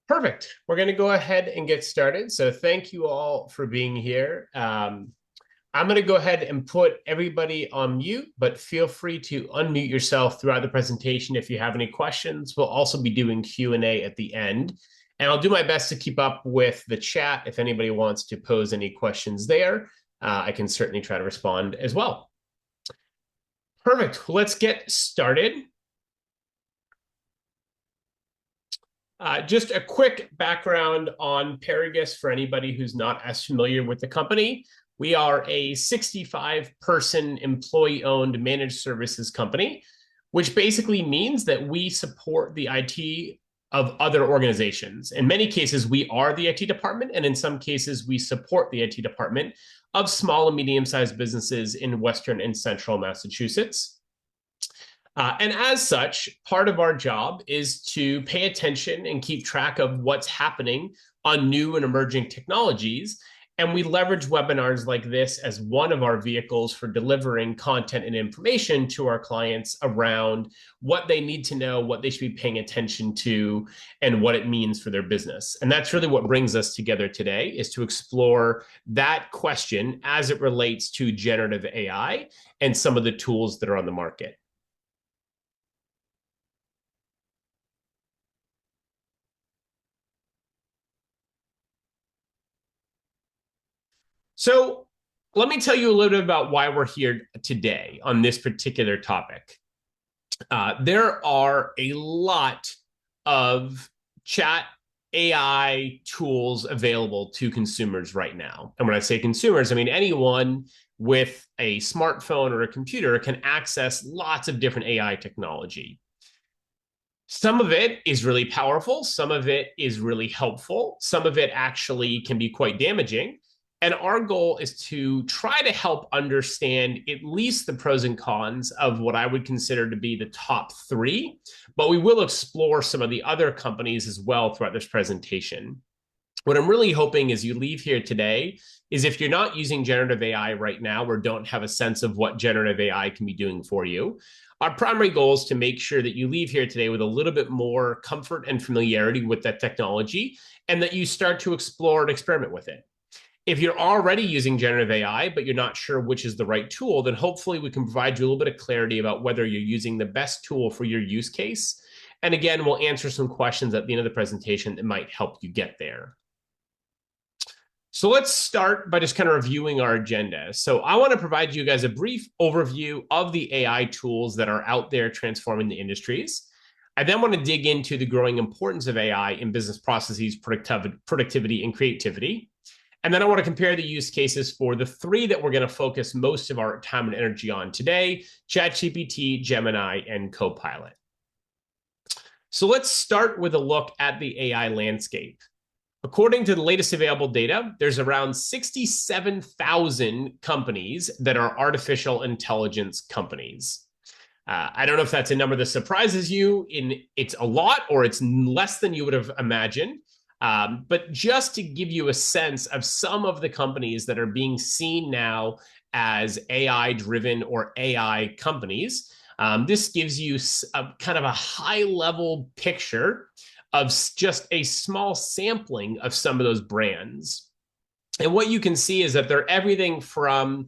Perfect. We're going to go ahead and get started. So thank you all for being here. I'm going to go ahead and put everybody on mute, but feel free to unmute yourself throughout the presentation if you have any questions. We'll also be doing Q&A at the end. And I'll do my best to keep up with the chat. If anybody wants to pose any questions there, I can certainly try to respond as well. Perfect. Let's get started. Just a quick background on Paragus for anybody who's not as familiar with the company. We are a 65-person employee-owned managed services company, which basically means that we support the IT of other organizations. In many cases, we are the IT department, and in some cases, we support the IT department of small and medium-sized businesses in Western and Central Massachusetts. And as such, part of our job is to pay attention and keep track of what's happening on new and emerging technologies. And we leverage webinars like this as one of our vehicles for delivering content and information to our clients around what they need to know, what they should be paying attention to, and what it means for their business. And that's really what brings us together today, is to explore that question as it relates to generative AI and some of the tools that are on the market. So let me tell you a little bit about why we're here today on this particular topic. There are a lot of chat AI tools available to consumers right now. And when I say consumers, I mean anyone with a smartphone or a computer can access lots of different AI technology. Some of it is really powerful. Some of it is really helpful. Some of it actually can be quite damaging. And our goal is to try to help understand at least the pros and cons of what I would consider to be the top three, but we will explore some of the other companies as well throughout this presentation. What I'm really hoping is you leave here today is, if you're not using generative AI right now or don't have a sense of what generative AI can be doing for you, our primary goal is to make sure that you leave here today with a little bit more comfort and familiarity with that technology, and that you start to explore and experiment with it. If you're already using generative AI, but you're not sure which is the right tool, then hopefully we can provide you a little bit of clarity about whether you're using the best tool for your use case. And again, we'll answer some questions at the end of the presentation that might help you get there. So let's start by just kind of reviewing our agenda. So I want to provide you guys a brief overview of the AI tools that are out there transforming the industries. I then want to dig into the growing importance of AI in business processes, productivity, and creativity. And then I want to compare the use cases for the three that we're going to focus most of our time and energy on today: ChatGPT, Gemini, and Copilot. So let's start with a look at the AI landscape. According to the latest available data, there's around 67,000 companies that are artificial intelligence companies. I don't know if that's a number that surprises you. It's a lot or it's less than you would have imagined. But just to give you a sense of some of the companies that are being seen now as AI-driven or AI companies, this gives you a kind of a high-level picture of just a small sampling of some of those brands. And what you can see is that they're everything from,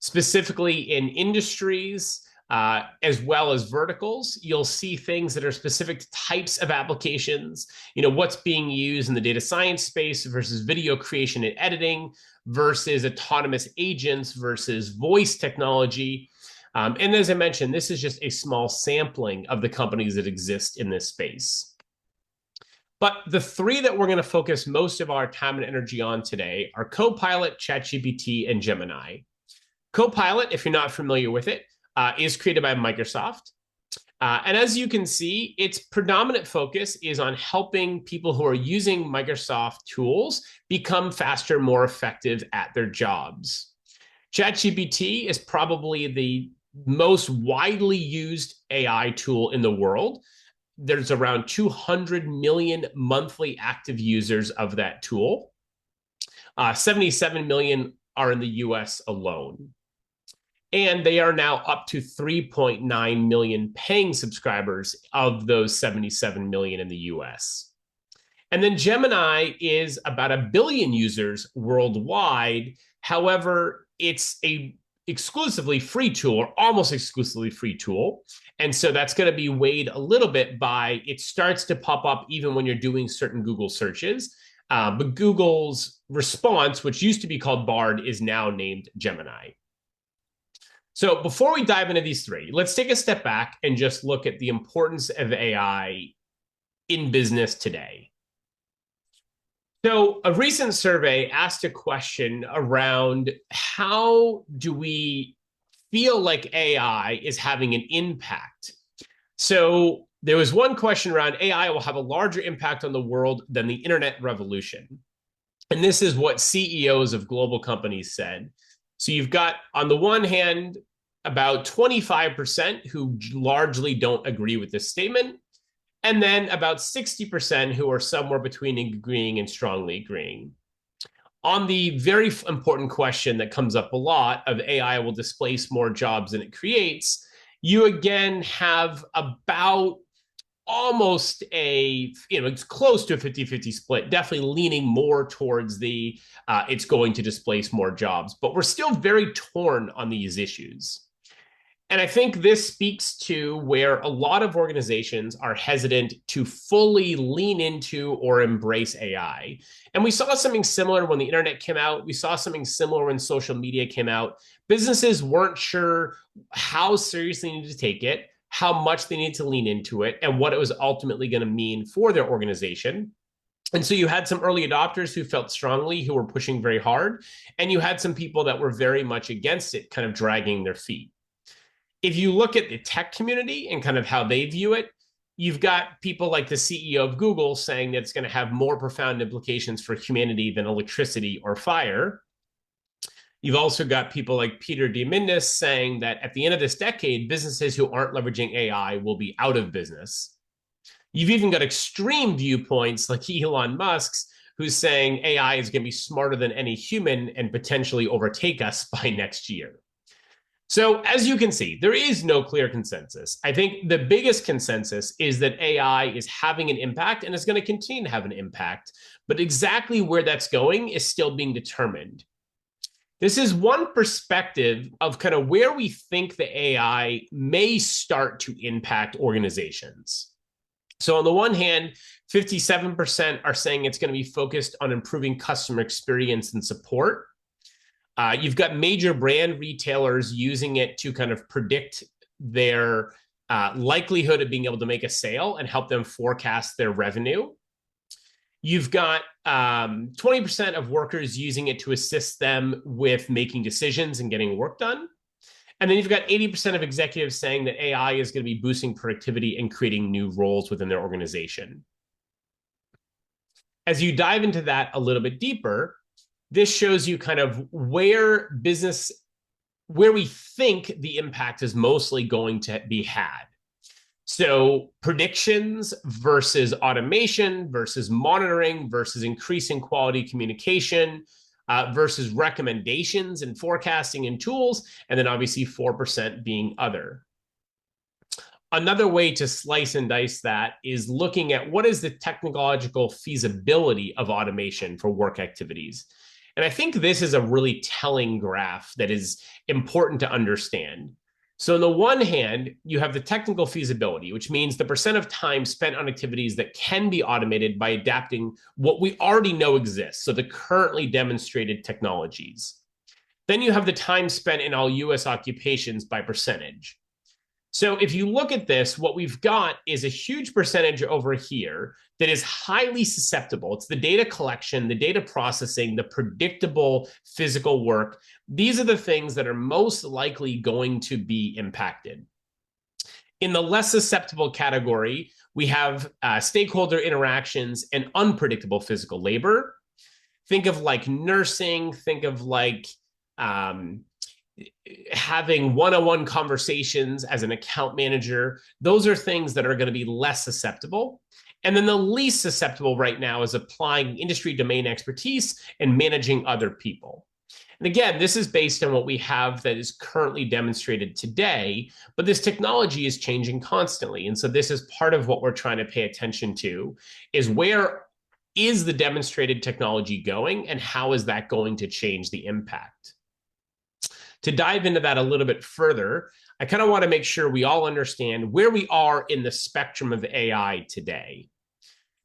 specifically in industries, as well as verticals. You'll see things that are specific to types of applications, what's being used in the data science space versus video creation and editing versus autonomous agents versus voice technology. And as I mentioned, this is just a small sampling of the companies that exist in this space. But the three that we're going to focus most of our time and energy on today are Copilot, ChatGPT, and Gemini. Copilot, if you're not familiar with it, is created by Microsoft. And as you can see, its predominant focus is on helping people who are using Microsoft tools become faster, more effective at their jobs. ChatGPT is probably the most widely used AI tool in the world. There's around 200 million monthly active users of that tool. 77 million are in the US alone. And they are now up to 3.9 million paying subscribers of those 77 million in the US. And then Gemini is about 1 billion users worldwide. However, it's a exclusively free tool or almost exclusively free tool. And so that's going to be weighed a little bit by it starts to pop up even when you're doing certain Google searches. But Google's response, which used to be called Bard, is now named Gemini. So before we dive into these three, let's take a step back and just look at the importance of AI in business today. So a recent survey asked a question around how do we feel like AI is having an impact? So there was one question around AI will have a larger impact on the world than the internet revolution. And this is what CEOs of global companies said. So you've got, on the one hand, about 25% who largely don't agree with this statement, and then about 60% who are somewhere between agreeing and strongly agreeing. On the very important question that comes up a lot of AI will displace more jobs than it creates, you again have about almost it's close to a 50-50 split, definitely leaning more towards the it's going to displace more jobs, but we're still very torn on these issues. And I think this speaks to where a lot of organizations are hesitant to fully lean into or embrace AI. And we saw something similar when the internet came out. We saw something similar when social media came out. Businesses weren't sure how seriously they needed to take it, how much they needed to lean into it, and what it was ultimately going to mean for their organization. And so you had some early adopters who felt strongly, who were pushing very hard, and you had some people that were very much against it, kind of dragging their feet. If you look at the tech community and kind of how they view it, you've got people like the CEO of Google saying that it's going to have more profound implications for humanity than electricity or fire. You've also got people like Peter Diamandis saying that at the end of this decade, businesses who aren't leveraging AI will be out of business. You've even got extreme viewpoints like Elon Musk's, who's saying AI is going to be smarter than any human and potentially overtake us by next year. So as you can see, there is no clear consensus. I think the biggest consensus is that AI is having an impact and is going to continue to have an impact, but exactly where that's going is still being determined. This is one perspective of kind of where we think the AI may start to impact organizations. So on the one hand, 57% are saying it's going to be focused on improving customer experience and support. You've got major brand retailers using it to kind of predict their likelihood of being able to make a sale and help them forecast their revenue. You've got 20% of workers using it to assist them with making decisions and getting work done. And then you've got 80% of executives saying that AI is going to be boosting productivity and creating new roles within their organization. As you dive into that a little bit deeper, this shows you kind of where we think the impact is mostly going to be had. So predictions versus automation versus monitoring versus increasing quality communication versus recommendations and forecasting and tools, and then obviously 4% being other. Another way to slice and dice that is looking at what is the technological feasibility of automation for work activities. And I think this is a really telling graph that is important to understand. So on the one hand, you have the technical feasibility, which means the percent of time spent on activities that can be automated by adapting what we already know exists, so the currently demonstrated technologies. Then you have the time spent in all US occupations by percentage. So if you look at this, what we've got is a huge percentage over here that is highly susceptible. It's the data collection, the data processing, the predictable physical work. These are the things that are most likely going to be impacted. In the less susceptible category, we have stakeholder interactions and unpredictable physical labor. Think of like nursing, think of like having one-on-one conversations as an account manager. Those are things that are going to be less susceptible. And then the least susceptible right now is applying industry domain expertise and managing other people. And again, this is based on what we have that is currently demonstrated today, but this technology is changing constantly. And so this is part of what we're trying to pay attention to, is where is the demonstrated technology going, and how is that going to change the impact? To dive into that a little bit further, I kind of want to make sure we all understand where we are in the spectrum of AI today.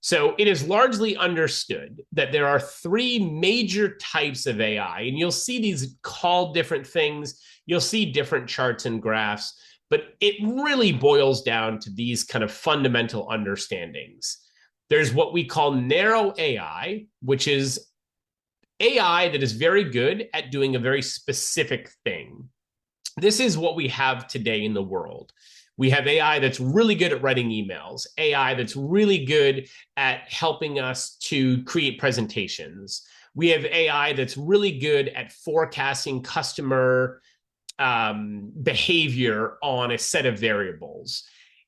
So it is largely understood that there are three major types of AI, and you'll see these called different things. You'll see different charts and graphs, but it really boils down to these kind of fundamental understandings. There's what we call narrow AI, which is AI that is very good at doing a very specific thing. This is what we have today in the world. We have AI that's really good at writing emails, AI that's really good at helping us to create presentations. We have AI that's really good at forecasting customer behavior on a set of variables.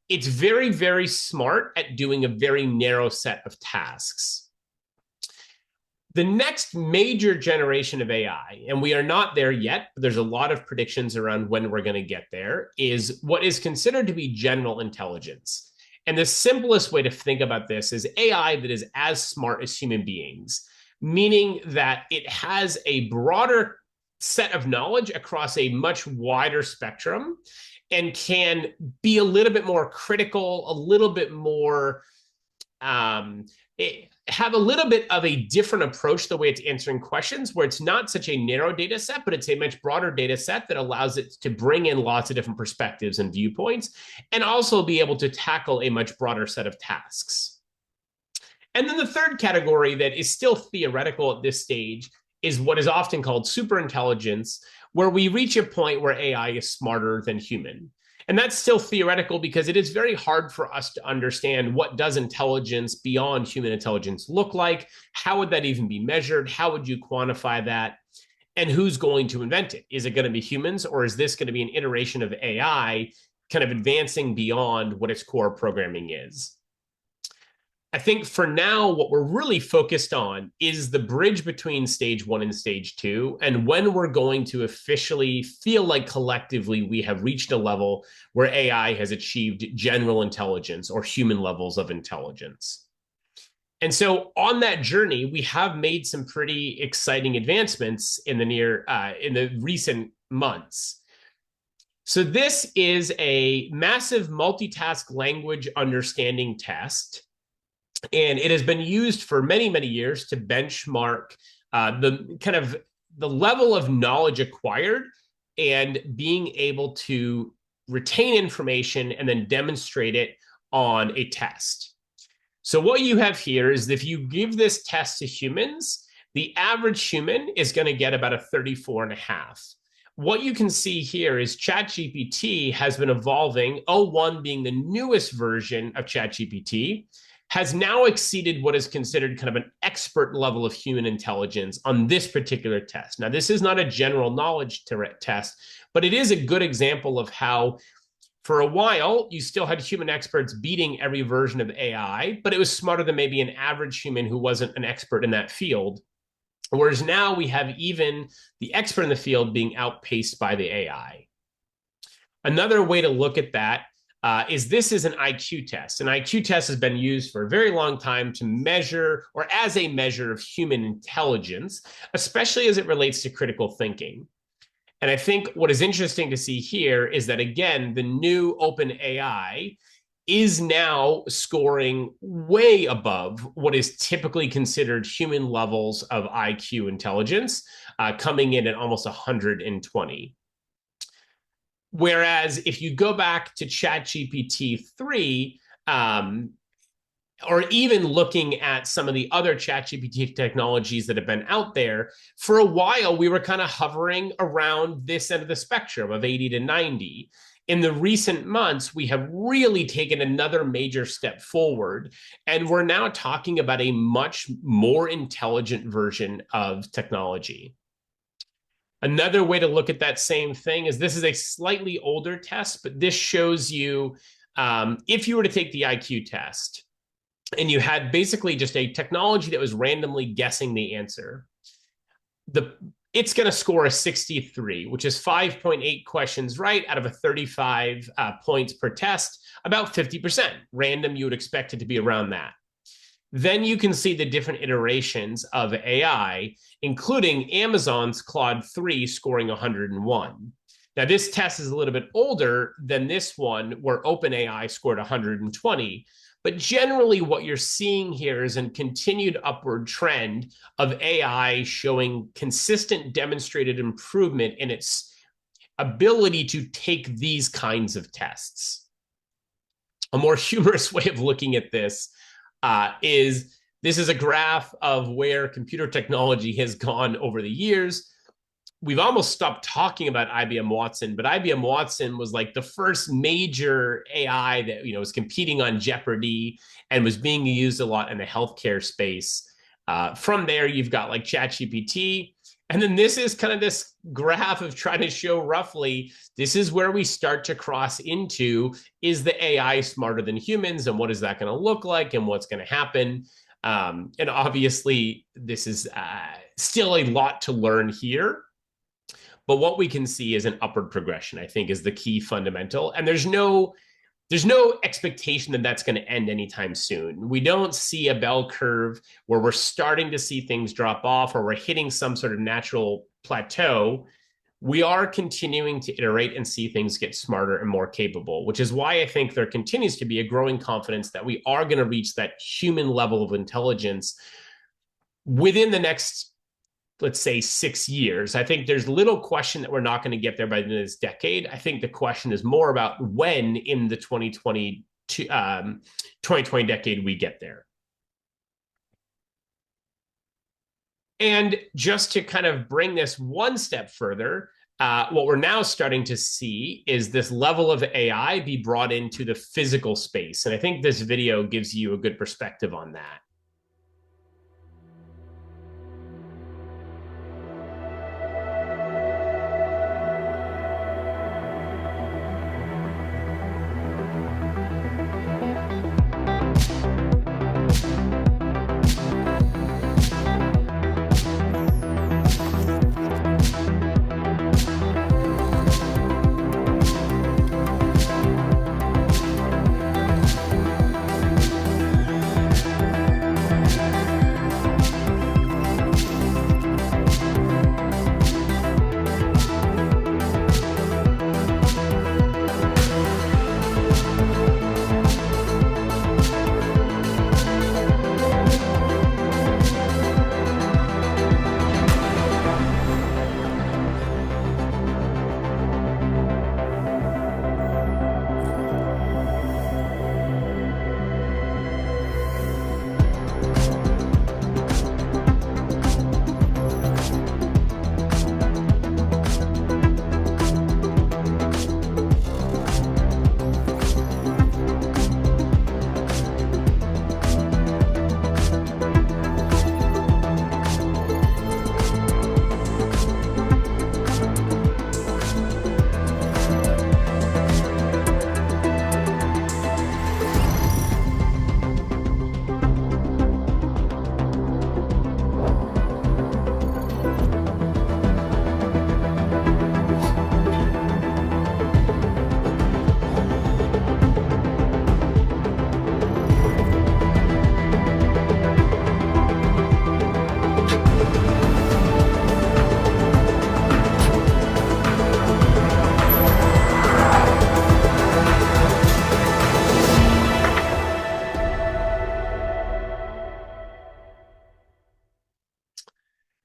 It's very, very smart at doing a very narrow set of tasks. The next major generation of AI, and we are not there yet, but there's a lot of predictions around when we're going to get there, is what is considered to be general intelligence. And the simplest way to think about this is AI that is as smart as human beings, meaning that it has a broader set of knowledge across a much wider spectrum and can be a little bit more critical, a little bit more have a little bit of a different approach the way it's answering questions, where it's not such a narrow data set, but it's a much broader data set that allows it to bring in lots of different perspectives and viewpoints, and also be able to tackle a much broader set of tasks. And then the third category that is still theoretical at this stage is what is often called superintelligence, where we reach a point where AI is smarter than human. And that's still theoretical because it is very hard for us to understand what does intelligence beyond human intelligence look like? How would that even be measured? How would you quantify that? And who's going to invent it? Is it going to be humans, or is this going to be an iteration of AI kind of advancing beyond what its core programming is? I think for now, what we're really focused on is the bridge between stage 1 and stage 2, and when we're going to officially feel like collectively we have reached a level where AI has achieved general intelligence or human levels of intelligence. And so on that journey, we have made some pretty exciting advancements in the recent months. So this is a massive multitask language understanding test. And it has been used for many, many years to benchmark the level of knowledge acquired and being able to retain information and then demonstrate it on a test. So what you have here is if you give this test to humans, the average human is going to get about a 34.5. What you can see here is ChatGPT has been evolving, o1 being the newest version of ChatGPT, has now exceeded what is considered kind of an expert level of human intelligence on this particular test. Now, this is not a general knowledge test, but it is a good example of how, for a while, you still had human experts beating every version of AI, but it was smarter than maybe an average human who wasn't an expert in that field. Whereas now we have even the expert in the field being outpaced by the AI. Another way to look at that is this is an IQ test. An IQ test has been used for a very long time to measure, or as a measure of human intelligence, especially as it relates to critical thinking. And I think what is interesting to see here is that, again, the new OpenAI is now scoring way above what is typically considered human levels of IQ intelligence, coming in at almost 120. Whereas if you go back to ChatGPT 3, or even looking at some of the other ChatGPT technologies that have been out there, for a while, we were kind of hovering around this end of the spectrum of 80 to 90. In the recent months, we have really taken another major step forward, and we're now talking about a much more intelligent version of technology. Another way to look at that same thing is this is a slightly older test, but this shows you if you were to take the IQ test and you had basically just a technology that was randomly guessing the answer, it's going to score a 63, which is 5.8 questions right out of a 35 points per test, about 50%. Random, you would expect it to be around that. Then you can see the different iterations of AI, including Amazon's Claude 3 scoring 101. Now, this test is a little bit older than this one, where OpenAI scored 120. But generally, what you're seeing here is a continued upward trend of AI showing consistent demonstrated improvement in its ability to take these kinds of tests. A more humorous way of looking at this is this is a graph of where computer technology has gone over the years. We've almost stopped talking about IBM Watson, but IBM Watson was like the first major AI that was competing on Jeopardy and was being used a lot in the healthcare space. From there, you've got like ChatGPT. And then this is kind of this graph of trying to show roughly this is where we start to cross into, is the AI smarter than humans, and what is that going to look like, and what's going to happen? And obviously, this is still a lot to learn here. But what we can see is an upward progression, I think, is the key fundamental. And there's no expectation that that's going to end anytime soon. We don't see a bell curve where we're starting to see things drop off or we're hitting some sort of natural plateau. We are continuing to iterate and see things get smarter and more capable, which is why I think there continues to be a growing confidence that we are going to reach that human level of intelligence within the next, let's say, 6 years. I think there's little question that we're not going to get there by the end of this decade. I think the question is more about when in the 2020 decade we get there. And just to kind of bring this one step further, what we're now starting to see is this level of AI be brought into the physical space. And I think this video gives you a good perspective on that.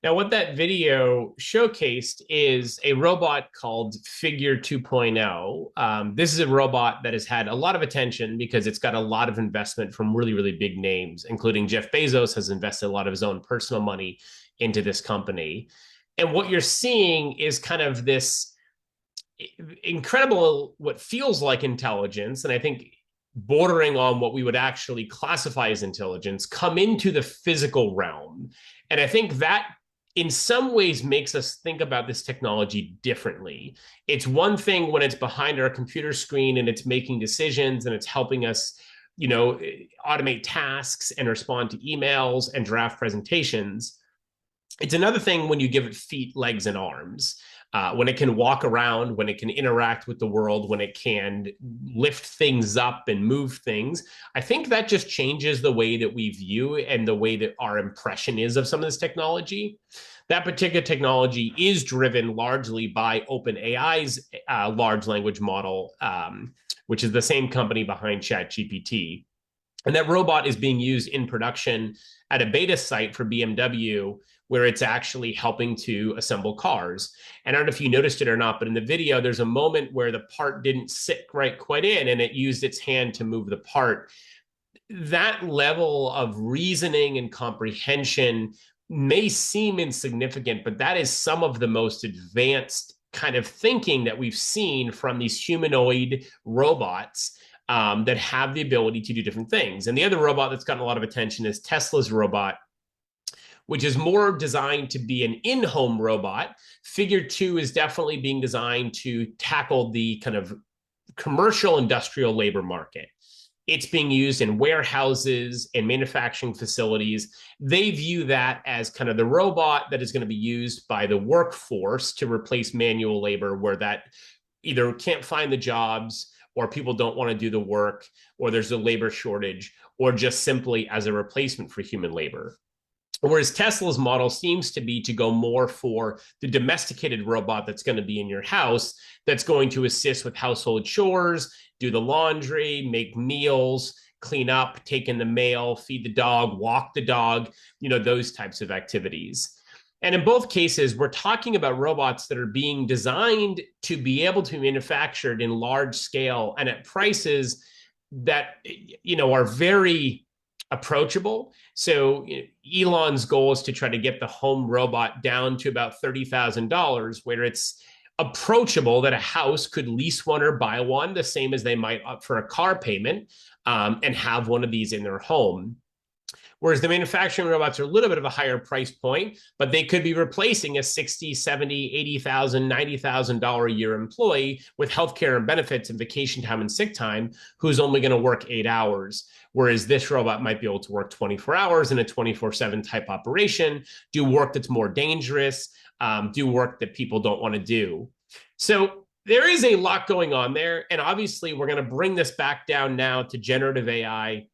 Now, what that video showcased is a robot called Figure 2.0. This is a robot that has had a lot of attention because it's got a lot of investment from really, really big names, including Jeff Bezos has invested a lot of his own personal money into this company. And what you're seeing is kind of this incredible, what feels like intelligence, and I think bordering on what we would actually classify as intelligence, come into the physical realm. And I think that in some ways makes us think about this technology differently. It's one thing when it's behind our computer screen and it's making decisions and it's helping us, automate tasks and respond to emails and draft presentations. It's another thing when you give it feet, legs, and arms. when it can walk around, when it can interact with the world, when it can lift things up and move things, I think that just changes the way that we view and the way that our impression is of some of this technology. That particular technology is driven largely by OpenAI's large language model, which is the same company behind ChatGPT. And that robot is being used in production at a beta site for BMW, where it's actually helping to assemble cars. And I don't know if you noticed it or not, but in the video, there's a moment where the part didn't sit right quite in and it used its hand to move the part. That level of reasoning and comprehension may seem insignificant, but that is some of the most advanced kind of thinking that we've seen from these humanoid robots that have the ability to do different things. And the other robot that's gotten a lot of attention is Tesla's robot, which is more designed to be an in-home robot. Figure 2 is definitely being designed to tackle the kind of commercial industrial labor market. It's being used in warehouses and manufacturing facilities. They view that as kind of the robot that is going to be used by the workforce to replace manual labor, where that either can't find the jobs, or people don't want to do the work, or there's a labor shortage, or just simply as a replacement for human labor. Whereas Tesla's model seems to be to go more for the domesticated robot that's going to be in your house, that's going to assist with household chores, do the laundry, make meals, clean up, take in the mail, feed the dog, walk the dog, those types of activities. And in both cases, we're talking about robots that are being designed to be able to be manufactured in large scale and at prices that, are very approachable. So Elon's goal is to try to get the home robot down to about $30,000, where it's approachable that a house could lease one or buy one, the same as they might opt for a car payment, and have one of these in their home. Whereas the manufacturing robots are a little bit of a higher price point, but they could be replacing a $60,000, $70,000, $80,000, $90,000 a year employee with healthcare and benefits and vacation time and sick time, who's only going to work 8 hours. Whereas this robot might be able to work 24 hours in a 24/7 type operation, do work that's more dangerous, do work that people don't want to do. So there is a lot going on there. And obviously, we're going to bring this back down now to generative AI.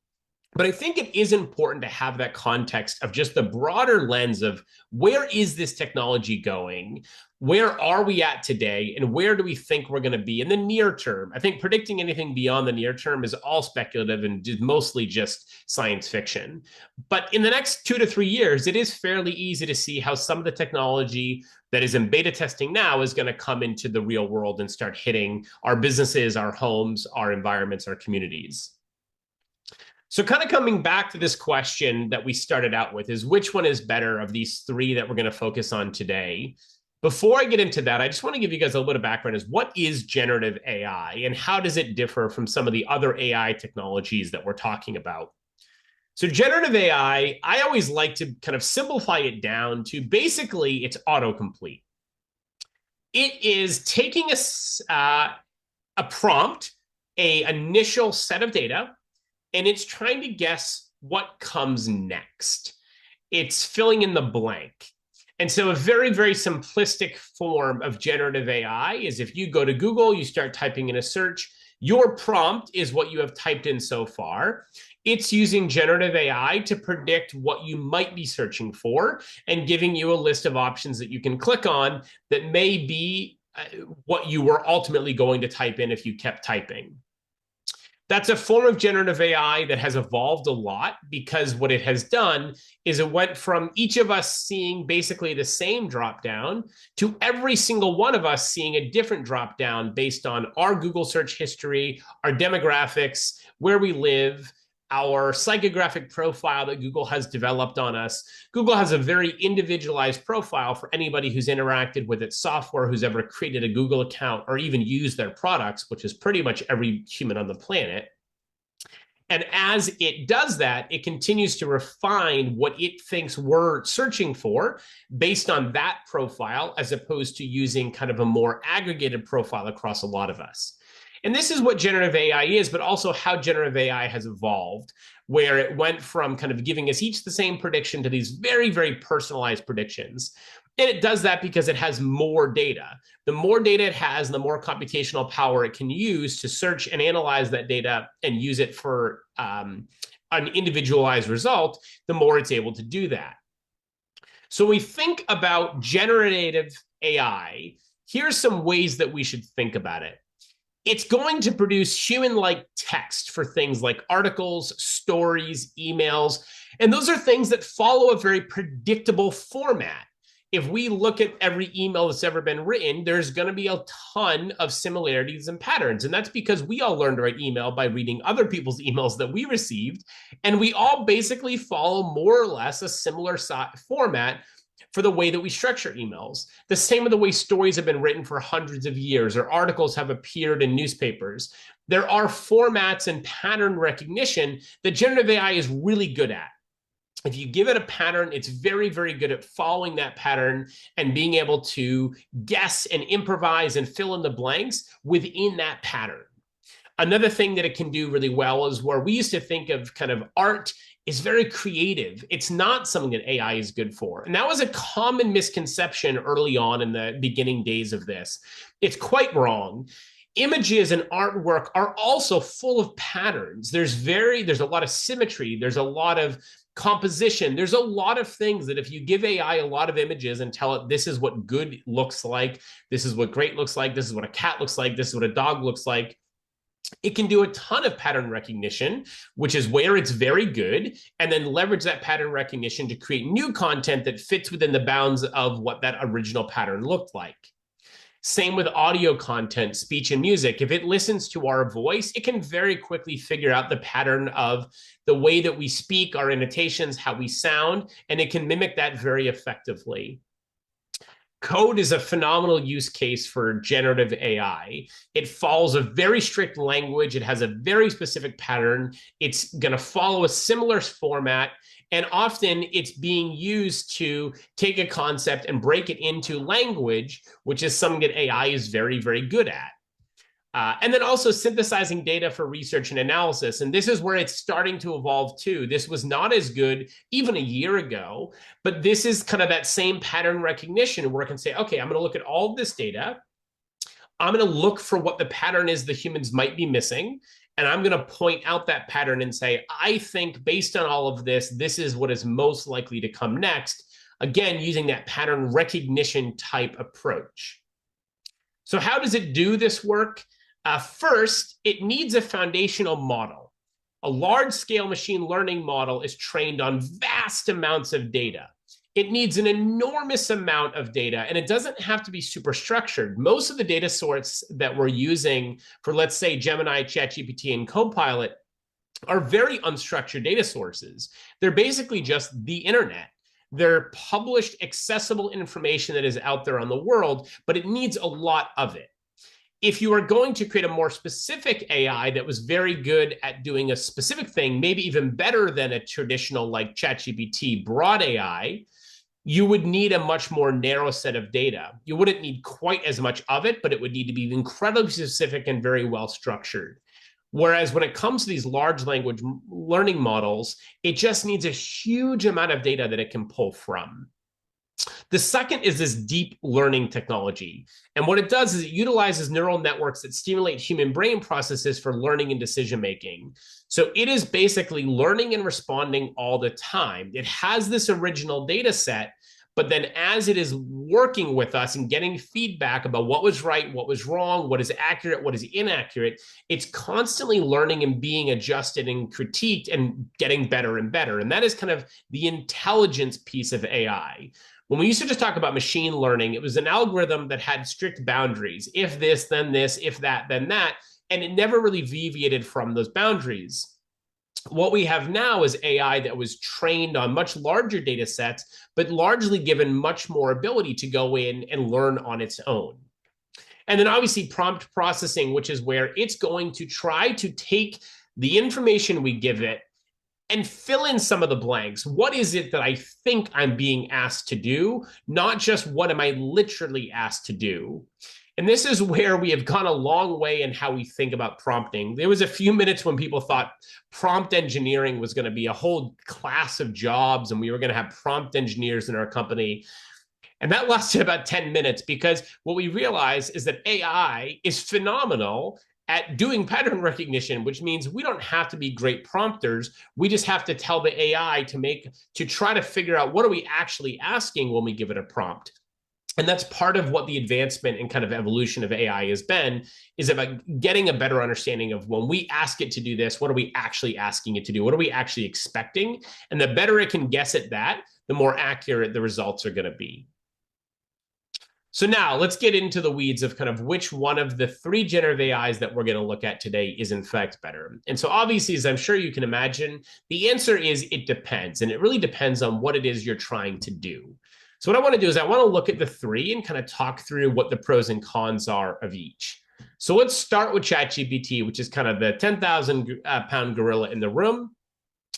But I think it is important to have that context of just the broader lens of where is this technology going? Where are we at today? And where do we think we're going to be in the near term? I think predicting anything beyond the near term is all speculative and mostly just science fiction. But in the next 2 to 3 years, it is fairly easy to see how some of the technology that is in beta testing now is going to come into the real world and start hitting our businesses, our homes, our environments, our communities. So kind of coming back to this question that we started out with is, which one is better of these three that we're going to focus on today? Before I get into that, I just want to give you guys a little bit of background as what is generative AI and how does it differ from some of the other AI technologies that we're talking about? So generative AI, I always like to kind of simplify it down to basically it's autocomplete. It is taking a prompt, an initial set of data, and it's trying to guess what comes next. It's filling in the blank. And so a very, very simplistic form of generative AI is if you go to Google, you start typing in a search, your prompt is what you have typed in so far. It's using generative AI to predict what you might be searching for and giving you a list of options that you can click on that may be what you were ultimately going to type in if you kept typing. That's a form of generative AI that has evolved a lot because what it has done is it went from each of us seeing basically the same dropdown to every single one of us seeing a different dropdown based on our Google search history, our demographics, where we live, our psychographic profile that Google has developed on us. Google has a very individualized profile for anybody who's interacted with its software, who's ever created a Google account or even used their products, which is pretty much every human on the planet. And as it does that, it continues to refine what it thinks we're searching for based on that profile, as opposed to using kind of a more aggregated profile across a lot of us. And this is what generative AI is, but also how generative AI has evolved, where it went from kind of giving us each the same prediction to these very, very personalized predictions. And it does that because it has more data. The more data it has, the more computational power it can use to search and analyze that data and use it for an individualized result, the more it's able to do that. So when we think about generative AI, here's some ways that we should think about it. It's going to produce human-like text for things like articles, stories, emails, and those are things that follow a very predictable format. If we look at every email that's ever been written, there's going to be a ton of similarities and patterns. And that's because we all learned to write email by reading other people's emails that we received. And we all basically follow more or less a similar format for the way that we structure emails. The same with the way stories have been written for hundreds of years or articles have appeared in newspapers. There are formats and pattern recognition that generative AI is really good at. If you give it a pattern, it's very, very good at following that pattern and being able to guess and improvise and fill in the blanks within that pattern. Another thing that it can do really well is where we used to think of kind of art is very creative. It's not something that AI is good for. And that was a common misconception early on in the beginning days of this. It's quite wrong. Images and artwork are also full of patterns. There's a lot of symmetry. There's a lot of composition. There's a lot of things that if you give AI a lot of images and tell it this is what good looks like, this is what great looks like, this is what a cat looks like, this is what a dog looks like, it can do a ton of pattern recognition, which is where it's very good, and then leverage that pattern recognition to create new content that fits within the bounds of what that original pattern looked like. Same with audio content, speech and music. If it listens to our voice, it can very quickly figure out the pattern of the way that we speak, our intonations, how we sound, and it can mimic that very effectively. Code is a phenomenal use case for generative AI. It follows a very strict language. It has a very specific pattern. It's going to follow a similar format. And often it's being used to take a concept and break it into language, which is something that AI is very, very good at. And then also synthesizing data for research and analysis. And this is where it's starting to evolve too. This was not as good even a year ago, but this is kind of that same pattern recognition where I can say, okay, I'm going to look at all of this data. I'm going to look for what the pattern is the humans might be missing. And I'm going to point out that pattern and say, I think based on all of this, this is what is most likely to come next. Again, using that pattern recognition type approach. So how does it do this work? First, it needs a foundational model. A large-scale machine learning model is trained on vast amounts of data. It needs an enormous amount of data, and it doesn't have to be super structured. Most of the data sources that we're using for, let's say, Gemini, ChatGPT, and Copilot are very unstructured data sources. They're basically just the internet. They're published, accessible information that is out there on the world, but it needs a lot of it. If you are going to create a more specific AI that was very good at doing a specific thing, maybe even better than a traditional like ChatGPT broad AI, you would need a much more narrow set of data. You wouldn't need quite as much of it, but it would need to be incredibly specific and very well structured. Whereas when it comes to these large language learning models, it just needs a huge amount of data that it can pull from. The second is this deep learning technology. And what it does is it utilizes neural networks that stimulate human brain processes for learning and decision making. So it is basically learning and responding all the time. It has this original data set, but then as it is working with us and getting feedback about what was right, what was wrong, what is accurate, what is inaccurate, it's constantly learning and being adjusted and critiqued and getting better and better. And that is kind of the intelligence piece of AI. When we used to just talk about machine learning, it was an algorithm that had strict boundaries. If this, then this, if that, then that. And it never really deviated from those boundaries. What we have now is AI that was trained on much larger data sets, but largely given much more ability to go in and learn on its own. And then obviously prompt processing, which is where it's going to try to take the information we give it and fill in some of the blanks. What is it that I think I'm being asked to do? Not just what am I literally asked to do? And this is where we have gone a long way in how we think about prompting. There was a few minutes when people thought prompt engineering was going to be a whole class of jobs and we were going to have prompt engineers in our company. And that lasted about 10 minutes because what we realized is that AI is phenomenal at doing pattern recognition, which means we don't have to be great prompters. We just have to tell the AI to try to figure out what are we actually asking when we give it a prompt. And that's part of what the advancement and kind of evolution of AI has been, is about getting a better understanding of when we ask it to do this, what are we actually asking it to do? What are we actually expecting? And the better it can guess at that, the more accurate the results are going to be. So now let's get into the weeds of kind of which one of the three generative AIs that we're going to look at today is in fact better. And so obviously, as I'm sure you can imagine, the answer is it depends. And it really depends on what it is you're trying to do. So what I want to do is I want to look at the three and kind of talk through what the pros and cons are of each. So let's start with ChatGPT, which is kind of the 10,000 pound gorilla in the room.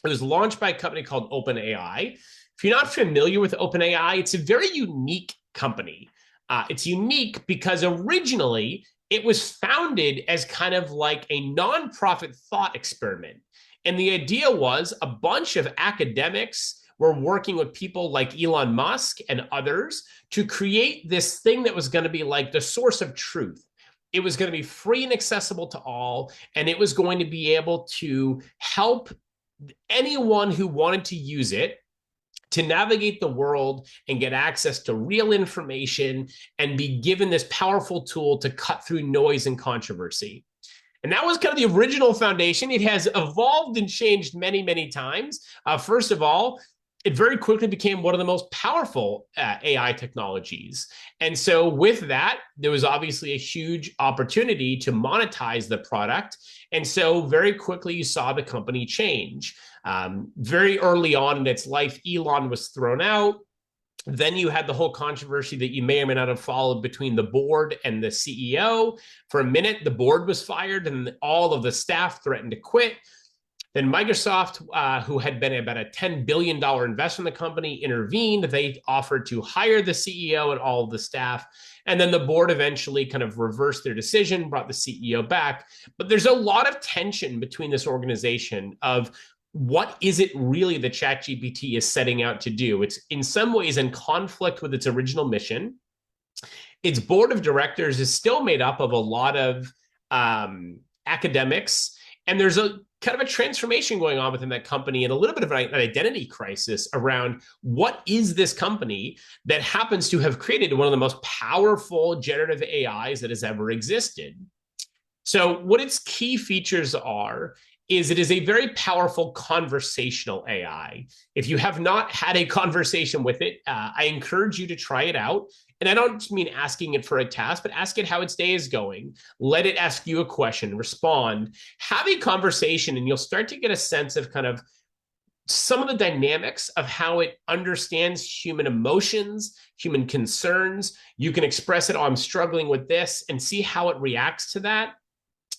It was launched by a company called OpenAI. If you're not familiar with OpenAI, it's a very unique company. It's unique because originally it was founded as kind of like a nonprofit thought experiment. And the idea was a bunch of academics were working with people like Elon Musk and others to create this thing that was going to be like the source of truth. It was going to be free and accessible to all, and it was going to be able to help anyone who wanted to use it to navigate the world and get access to real information and be given this powerful tool to cut through noise and controversy. And that was kind of the original foundation. It has evolved and changed many, many times. First of all, it very quickly became one of the most powerful AI technologies. And so with that, there was obviously a huge opportunity to monetize the product. And so very quickly, you saw the company change. Very early on in its life, Elon was thrown out. Then you had the whole controversy that you may or may not have followed between the board and the CEO. For a minute, the board was fired and all of the staff threatened to quit. Then Microsoft, who had been about a $10 billion investment in the company, intervened. They offered to hire the CEO and all of the staff. And then the board eventually kind of reversed their decision, brought the CEO back. But there's a lot of tension between this organization of what is it really that ChatGPT is setting out to do? It's in some ways in conflict with its original mission. Its board of directors is still made up of a lot of academics. And there's a kind of a transformation going on within that company and a little bit of an identity crisis around what is this company that happens to have created one of the most powerful generative AIs that has ever existed. So what its key features are is it is a very powerful conversational AI. If you have not had a conversation with it, I encourage you to try it out. And I don't mean asking it for a task, but ask it how its day is going. Let it ask you a question, respond, have a conversation, and you'll start to get a sense of kind of some of the dynamics of how it understands human emotions, human concerns. You can express it, oh, I'm struggling with this, and see how it reacts to that.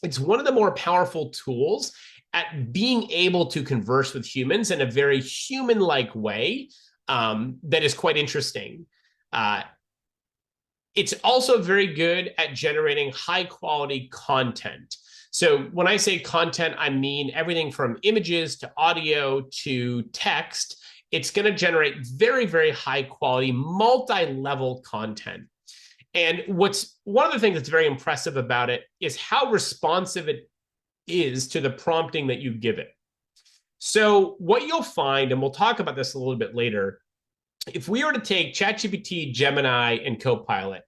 It's one of the more powerful tools at being able to converse with humans in a very human-like way that is quite interesting. It's also very good at generating high-quality content. So when I say content, I mean everything from images to audio to text. It's going to generate very, very high-quality, multi-level content. And what's one of the things that's very impressive about it is how responsive it is to the prompting that you give it. So what you'll find, and we'll talk about this a little bit later, if we were to take ChatGPT, Gemini, and Copilot,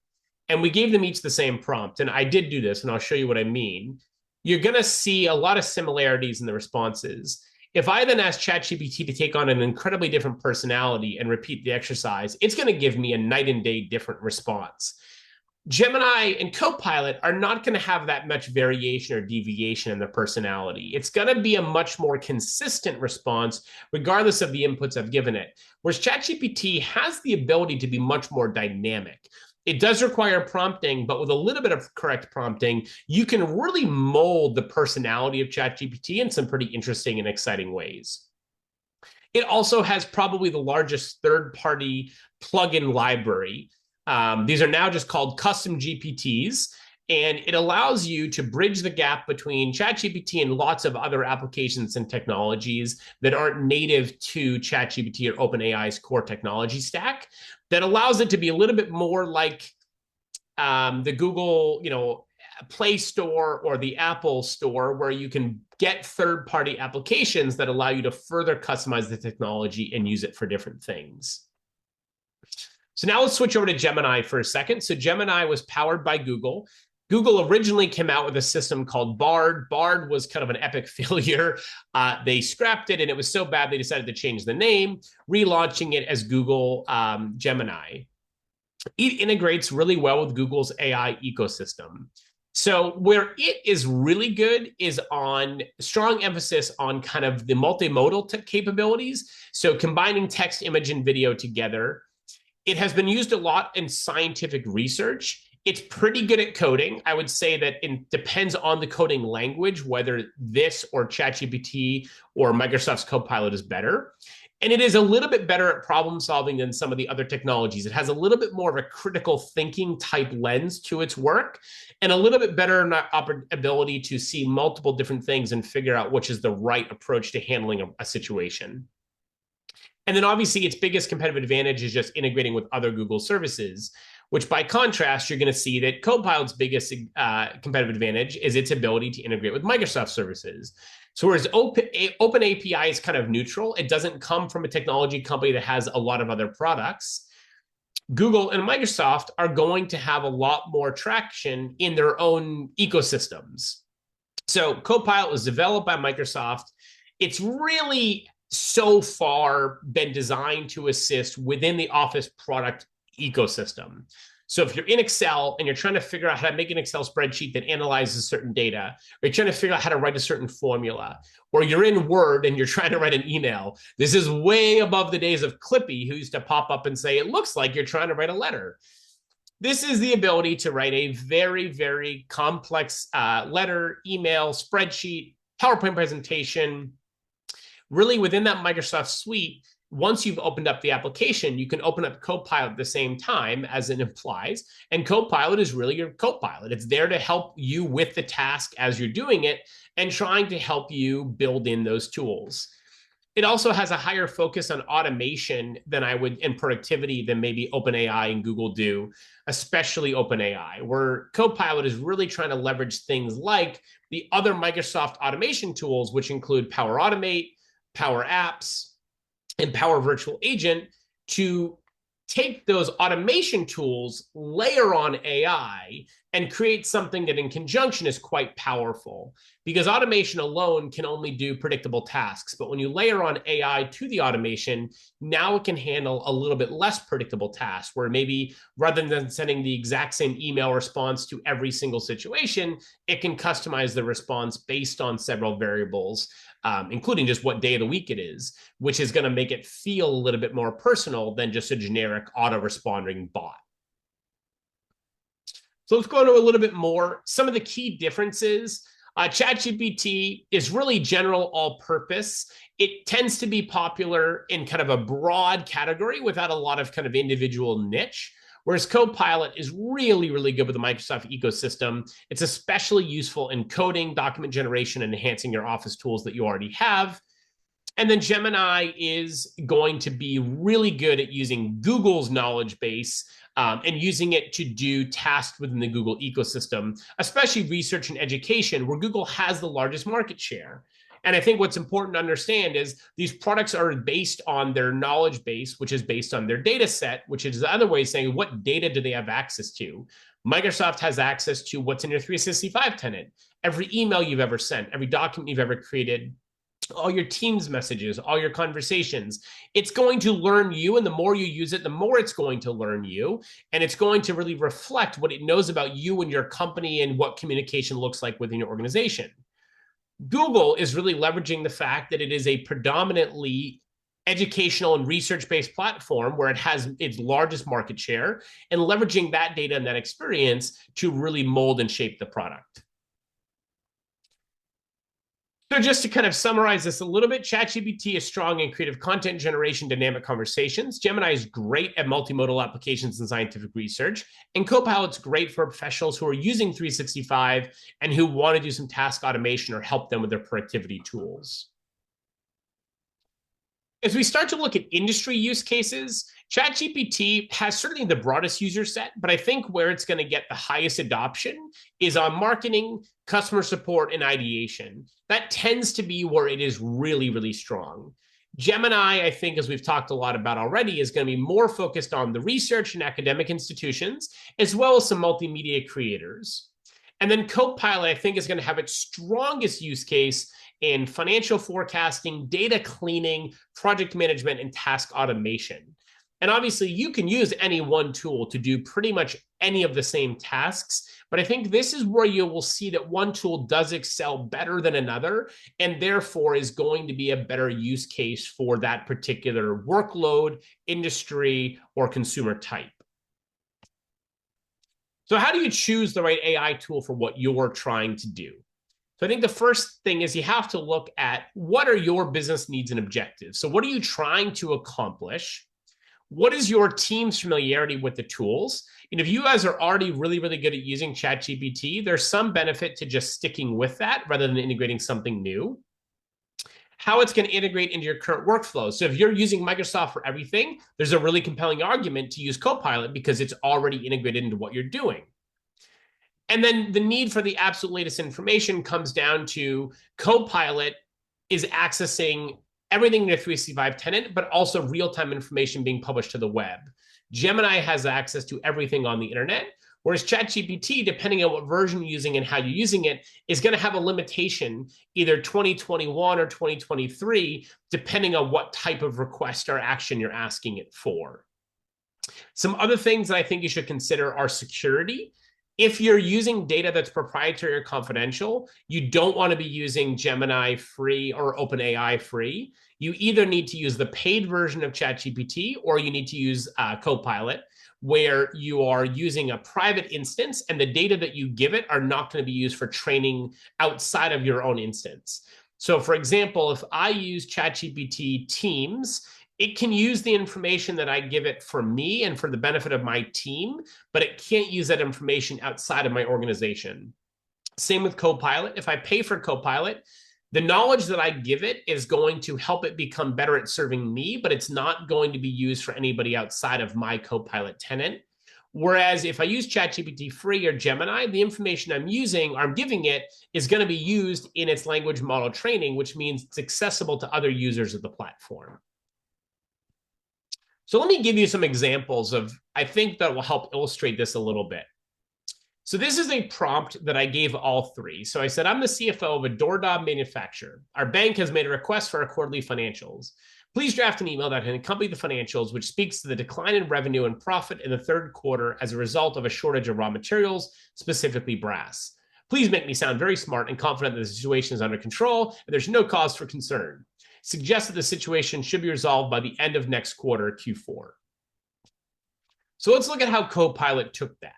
and we gave them each the same prompt, and I did do this, and I'll show you what I mean, you're going to see a lot of similarities in the responses. If I then ask ChatGPT to take on an incredibly different personality and repeat the exercise, it's going to give me a night and day different response. Gemini and Copilot are not going to have that much variation or deviation in their personality. It's going to be a much more consistent response, regardless of the inputs I've given it. Whereas ChatGPT has the ability to be much more dynamic. It does require prompting, but with a little bit of correct prompting, you can really mold the personality of ChatGPT in some pretty interesting and exciting ways. It also has probably the largest third-party plugin library These are now just called custom GPTs, and it allows you to bridge the gap between ChatGPT and lots of other applications and technologies that aren't native to ChatGPT or OpenAI's core technology stack. That allows it to be a little bit more like the Google, Play Store or the Apple Store, where you can get third-party applications that allow you to further customize the technology and use it for different things. So now let's switch over to Gemini for a second. So Gemini was powered by Google. Google originally came out with a system called Bard. Bard was kind of an epic failure. They scrapped it, and it was so bad they decided to change the name, relaunching it as Google Gemini. It integrates really well with Google's AI ecosystem. So where it is really good is on strong emphasis on kind of the multimodal capabilities. So combining text, image, and video together. It has been used a lot in scientific research. It's pretty good at coding. I would say that it depends on the coding language, whether this or ChatGPT or Microsoft's Copilot is better. And it is a little bit better at problem solving than some of the other technologies. It has a little bit more of a critical thinking type lens to its work, and a little bit better ability to see multiple different things and figure out which is the right approach to handling a situation. And then obviously its biggest competitive advantage is just integrating with other Google services, which by contrast, you're going to see that Copilot's biggest competitive advantage is its ability to integrate with Microsoft services. So whereas Open API is kind of neutral, it doesn't come from a technology company that has a lot of other products. Google and Microsoft are going to have a lot more traction in their own ecosystems. So Copilot was developed by Microsoft. It's really so far been designed to assist within the Office product ecosystem. So if you're in Excel and you're trying to figure out how to make an Excel spreadsheet that analyzes certain data, or you're trying to figure out how to write a certain formula, or you're in Word and you're trying to write an email, this is way above the days of Clippy, who used to pop up and say, it looks like you're trying to write a letter. This is the ability to write a very, very complex letter, email, spreadsheet, PowerPoint presentation. Really within that Microsoft suite, once you've opened up the application, you can open up Copilot at the same time, as it implies. And Copilot is really your Copilot. It's there to help you with the task as you're doing it and trying to help you build in those tools. It also has a higher focus on automation than I would in productivity than maybe OpenAI and Google do, especially OpenAI, where Copilot is really trying to leverage things like the other Microsoft automation tools, which include Power Automate, Power Apps, and Power Virtual Agent, to take those automation tools, layer on AI, and create something that in conjunction is quite powerful. Because automation alone can only do predictable tasks. But when you layer on AI to the automation, now it can handle a little bit less predictable tasks, where maybe rather than sending the exact same email response to every single situation, it can customize the response based on several variables, including just what day of the week it is, which is going to make it feel a little bit more personal than just a generic auto-responding bot. So let's go into a little bit more. Some of the key differences. ChatGPT is really general all-purpose. It tends to be popular in kind of a broad category without a lot of kind of individual niche. Whereas Copilot is really, really good with the Microsoft ecosystem. It's especially useful in coding, document generation, and enhancing your Office tools that you already have. And then Gemini is going to be really good at using Google's knowledge base and using it to do tasks within the Google ecosystem, especially research and education, where Google has the largest market share. And I think what's important to understand is these products are based on their knowledge base, which is based on their data set, which is the other way of saying what data do they have access to. Microsoft has access to what's in your 365 tenant, every email you've ever sent, every document you've ever created, all your Teams messages, all your conversations. It's going to learn you, and the more you use it, the more it's going to learn you, and it's going to really reflect what it knows about you and your company and what communication looks like within your organization. Google is really leveraging the fact that it is a predominantly educational and research-based platform where it has its largest market share, and leveraging that data and that experience to really mold and shape the product. So just to kind of summarize this a little bit, ChatGPT is strong in creative content generation, dynamic conversations. Gemini is great at multimodal applications and scientific research. And Copilot's great for professionals who are using 365 and who want to do some task automation or help them with their productivity tools. As we start to look at industry use cases, ChatGPT has certainly the broadest user set, but I think where it's going to get the highest adoption is on marketing, customer support, and ideation. That tends to be where it is really, really strong. Gemini, I think, as we've talked a lot about already, is going to be more focused on the research and academic institutions, as well as some multimedia creators. And then Copilot, I think, is going to have its strongest use case in financial forecasting, data cleaning, project management, and task automation. And obviously, you can use any one tool to do pretty much any of the same tasks. But I think this is where you will see that one tool does excel better than another, and therefore is going to be a better use case for that particular workload, industry, or consumer type. So how do you choose the right AI tool for what you're trying to do? So I think the first thing is you have to look at what are your business needs and objectives. So what are you trying to accomplish? What is your team's familiarity with the tools? And if you guys are already really, really good at using ChatGPT, there's some benefit to just sticking with that rather than integrating something new. How it's going to integrate into your current workflow. So if you're using Microsoft for everything, there's a really compelling argument to use Copilot because it's already integrated into what you're doing. And then the need for the absolute latest information comes down to Copilot is accessing everything in your 365 tenant, but also real-time information being published to the web. Gemini has access to everything on the internet, whereas ChatGPT, depending on what version you're using and how you're using it, is going to have a limitation, either 2021 or 2023, depending on what type of request or action you're asking it for. Some other things that I think you should consider are security. If you're using data that's proprietary or confidential, you don't want to be using Gemini free or OpenAI free. You either need to use the paid version of ChatGPT or you need to use Copilot, where you are using a private instance and the data that you give it are not going to be used for training outside of your own instance. So for example, if I use ChatGPT Teams, it can use the information that I give it for me and for the benefit of my team, but it can't use that information outside of my organization. Same with Copilot. If I pay for Copilot, the knowledge that I give it is going to help it become better at serving me, but it's not going to be used for anybody outside of my Copilot tenant. Whereas if I use ChatGPT free or Gemini, the information I'm using or I'm giving it is going to be used in its language model training, which means it's accessible to other users of the platform. So let me give you some examples of, I think that will help illustrate this a little bit. So this is a prompt that I gave all three. So I said, I'm the CFO of a doorknob manufacturer. Our bank has made a request for our quarterly financials. Please draft an email that can accompany the financials, which speaks to the decline in revenue and profit in the third quarter as a result of a shortage of raw materials, specifically brass. Please make me sound very smart and confident that the situation is under control and there's no cause for concern. Suggest that the situation should be resolved by the end of next quarter, Q4. So let's look at how Copilot took that.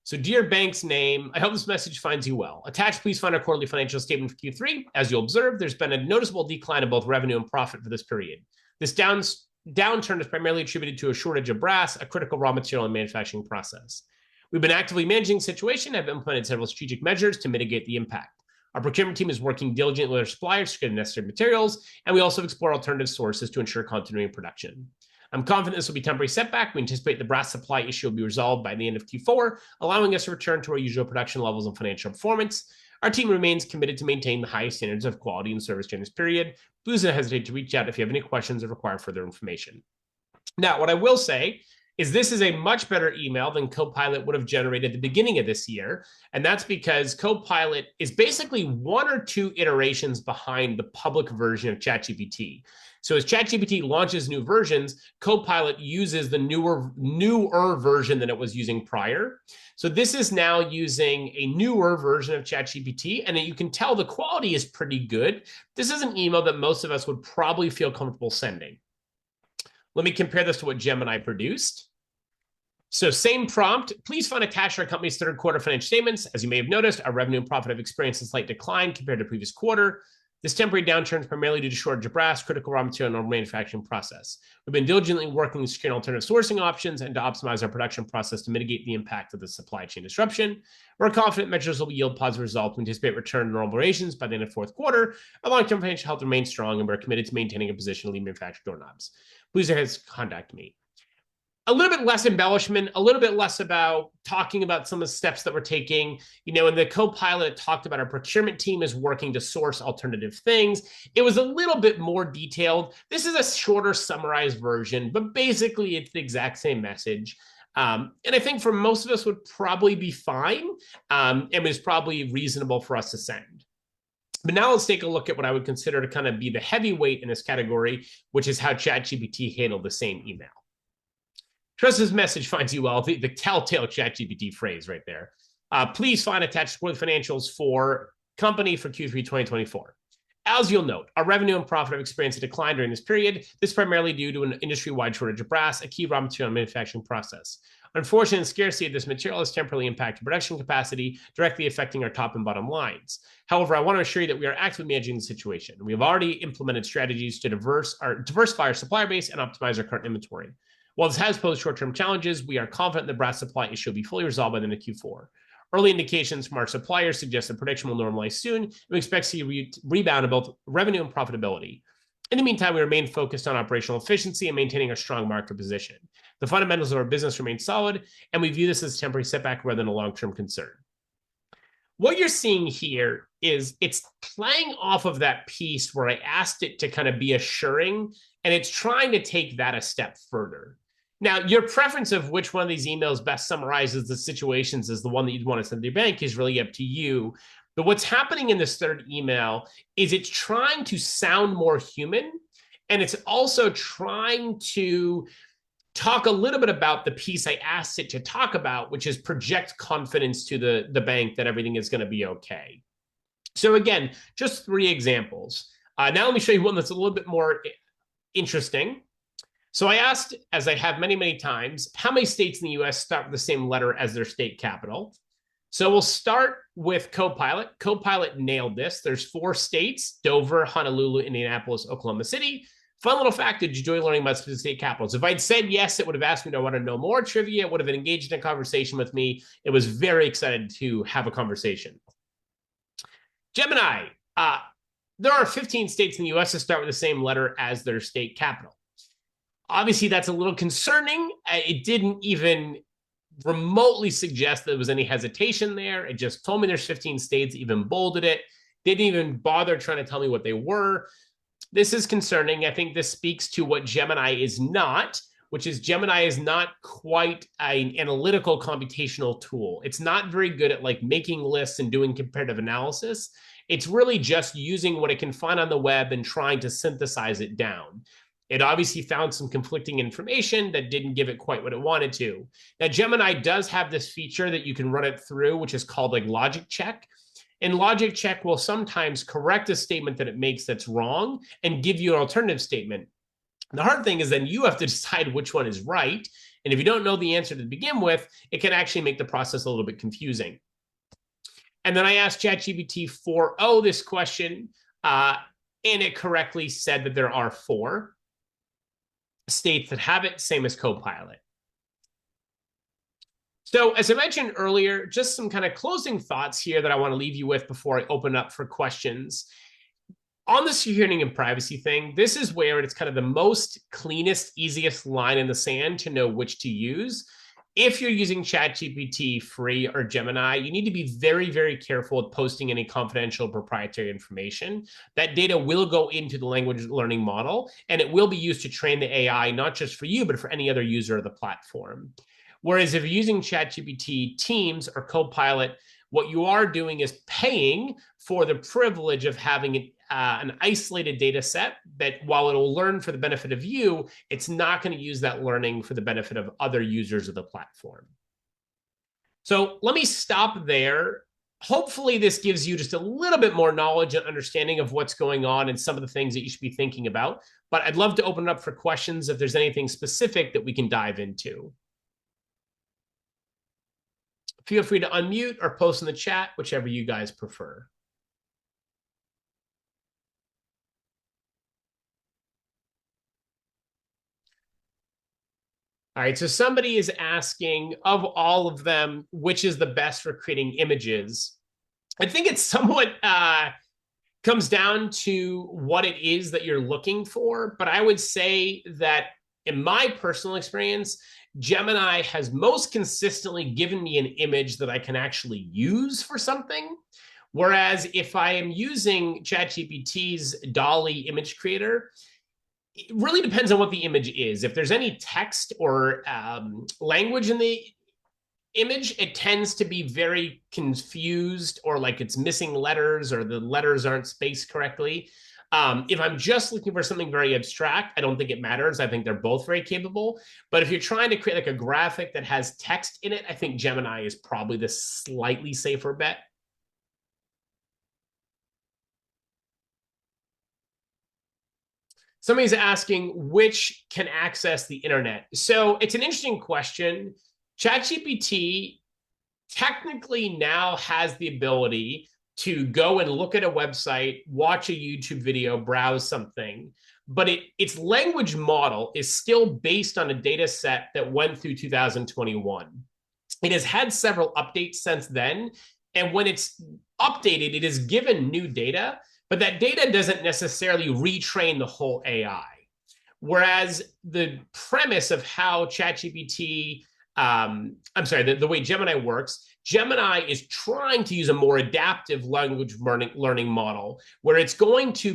So dear bank's name, I hope this message finds you well. Attached, please find our quarterly financial statement for Q3. As you'll observe, there's been a noticeable decline in both revenue and profit for this period. This downturn is primarily attributed to a shortage of brass, a critical raw material in the manufacturing process. We've been actively managing the situation and have implemented several strategic measures to mitigate the impact. Our procurement team is working diligently with our suppliers to get necessary materials, and we also explore alternative sources to ensure continuity of production. I'm confident this will be a temporary setback. We anticipate the brass supply issue will be resolved by the end of Q4, allowing us to return to our usual production levels and financial performance. Our team remains committed to maintain the highest standards of quality and service during this period. Please don't hesitate to reach out if you have any questions or require further information. Now, what I will say is this is a much better email than Copilot would have generated at the beginning of this year. And that's because Copilot is basically one or two iterations behind the public version of ChatGPT. So as ChatGPT launches new versions, Copilot uses the newer version than it was using prior. So this is now using a newer version of ChatGPT, and you can tell the quality is pretty good. This is an email that most of us would probably feel comfortable sending. Let me compare this to what Gemini produced. So same prompt, please find attached our company's third quarter financial statements. As you may have noticed, our revenue and profit have experienced a slight decline compared to the previous quarter. This temporary downturn is primarily due to shortage of brass, critical raw material, and our manufacturing process. We've been diligently working to secure alternative sourcing options and to optimize our production process to mitigate the impact of the supply chain disruption. We're confident measures will yield positive results. We anticipate return to normal operations by the end of the fourth quarter. Our long-term financial health remains strong, and we're committed to maintaining a position to lead manufactured doorknobs. Please contact me. A little bit less embellishment, a little bit less about talking about some of the steps that we're taking. In the Copilot, it talked about our procurement team is working to source alternative things. It was a little bit more detailed. This is a shorter, summarized version, but basically it's the exact same message. And I think for most of us would probably be fine, and was probably reasonable for us to send. But now let's take a look at what I would consider to kind of be the heavyweight in this category, which is how ChatGPT handled the same email. Trust this message finds you well. The telltale ChatGPT phrase right there. Please find attached quarterly financials for company for Q3 2024. As you'll note, our revenue and profit have experienced a decline during this period. This is primarily due to an industry-wide shortage of brass, a key raw material in the manufacturing process. Unfortunately, the scarcity of this material has temporarily impacted production capacity, directly affecting our top and bottom lines. However, I want to assure you that we are actively managing the situation. We have already implemented strategies to diversify our supplier base and optimize our current inventory. While this has posed short-term challenges, we are confident the brass supply issue will be fully resolved by the end of Q4. Early indications from our suppliers suggest that production will normalize soon, and we expect to see a rebound in both revenue and profitability. In the meantime, we remain focused on operational efficiency and maintaining a strong market position. The fundamentals of our business remain solid, and we view this as a temporary setback rather than a long-term concern. What you're seeing here is it's playing off of that piece where I asked it to kind of be assuring, and it's trying to take that a step further. Now, your preference of which one of these emails best summarizes the situations as the one that you'd want to send to your bank is really up to you. But what's happening in this third email is it's trying to sound more human, and it's also trying to talk a little bit about the piece I asked it to talk about, which is project confidence to the bank that everything is going to be okay. So again, just 3 examples. Now let me show you one that's a little bit more interesting. So I asked, as I have many, many times, how many states in the US start with the same letter as their state capital? So we'll start with Copilot. Copilot nailed this. There's 4 states: Dover, Honolulu, Indianapolis, Oklahoma City. Fun little fact, did you enjoy learning about state capitals? If I'd said yes, it would have asked me, do I want to know more trivia? It would have engaged in a conversation with me. It was very excited to have a conversation. Gemini, there are 15 states in the US that start with the same letter as their state capital. Obviously, that's a little concerning. It didn't even remotely suggest there was any hesitation there. It just told me there's 15 states, even bolded it. Didn't even bother trying to tell me what they were. This is concerning. I think this speaks to what Gemini is not, which is Gemini is not quite an analytical computational tool. It's not very good at making lists and doing comparative analysis. It's really just using what it can find on the web and trying to synthesize it down. It obviously found some conflicting information that didn't give it quite what it wanted to. Now, Gemini does have this feature that you can run it through, which is called logic check. And logic check will sometimes correct a statement that it makes that's wrong and give you an alternative statement. The hard thing is then you have to decide which one is right. And if you don't know the answer to begin with, it can actually make the process a little bit confusing. And then I asked ChatGPT 4.0 this question, and it correctly said that there are 4 states that have it, same as Copilot. So as I mentioned earlier, just some kind of closing thoughts here that I want to leave you with before I open up for questions. On the security and privacy thing, this is where it's kind of the most cleanest, easiest line in the sand to know which to use. If you're using ChatGPT free or Gemini, you need to be very, very careful with posting any confidential proprietary information. That data will go into the language learning model, and it will be used to train the AI, not just for you, but for any other user of the platform. Whereas if you're using ChatGPT Teams or Copilot, what you are doing is paying for the privilege of having an isolated data set that, while it'll learn for the benefit of you, it's not going to use that learning for the benefit of other users of the platform. So let me stop there. Hopefully this gives you just a little bit more knowledge and understanding of what's going on and some of the things that you should be thinking about. But I'd love to open it up for questions if there's anything specific that we can dive into. Feel free to unmute or post in the chat, whichever you guys prefer. All right, so somebody is asking, of all of them, which is the best for creating images? I think it's somewhat comes down to what it is that you're looking for. But I would say that in my personal experience, Gemini has most consistently given me an image that I can actually use for something. Whereas if I am using ChatGPT's Dolly image creator, it really depends on what the image is. If there's any text or language in the image, it tends to be very confused, or like it's missing letters, or the letters aren't spaced correctly. If I'm just looking for something very abstract, I don't think it matters. I think they're both very capable. But if you're trying to create like a graphic that has text in it, I think Gemini is probably the slightly safer bet. Somebody's asking which can access the internet. So it's an interesting question. ChatGPT technically now has the ability to go and look at a website, watch a YouTube video, browse something, but its language model is still based on a data set that went through 2021. It has had several updates since then, and when it's updated, it is given new data, but that data doesn't necessarily retrain the whole AI. Whereas the premise of how ChatGPT, the way Gemini works, Gemini is trying to use a more adaptive language learning model where it's going to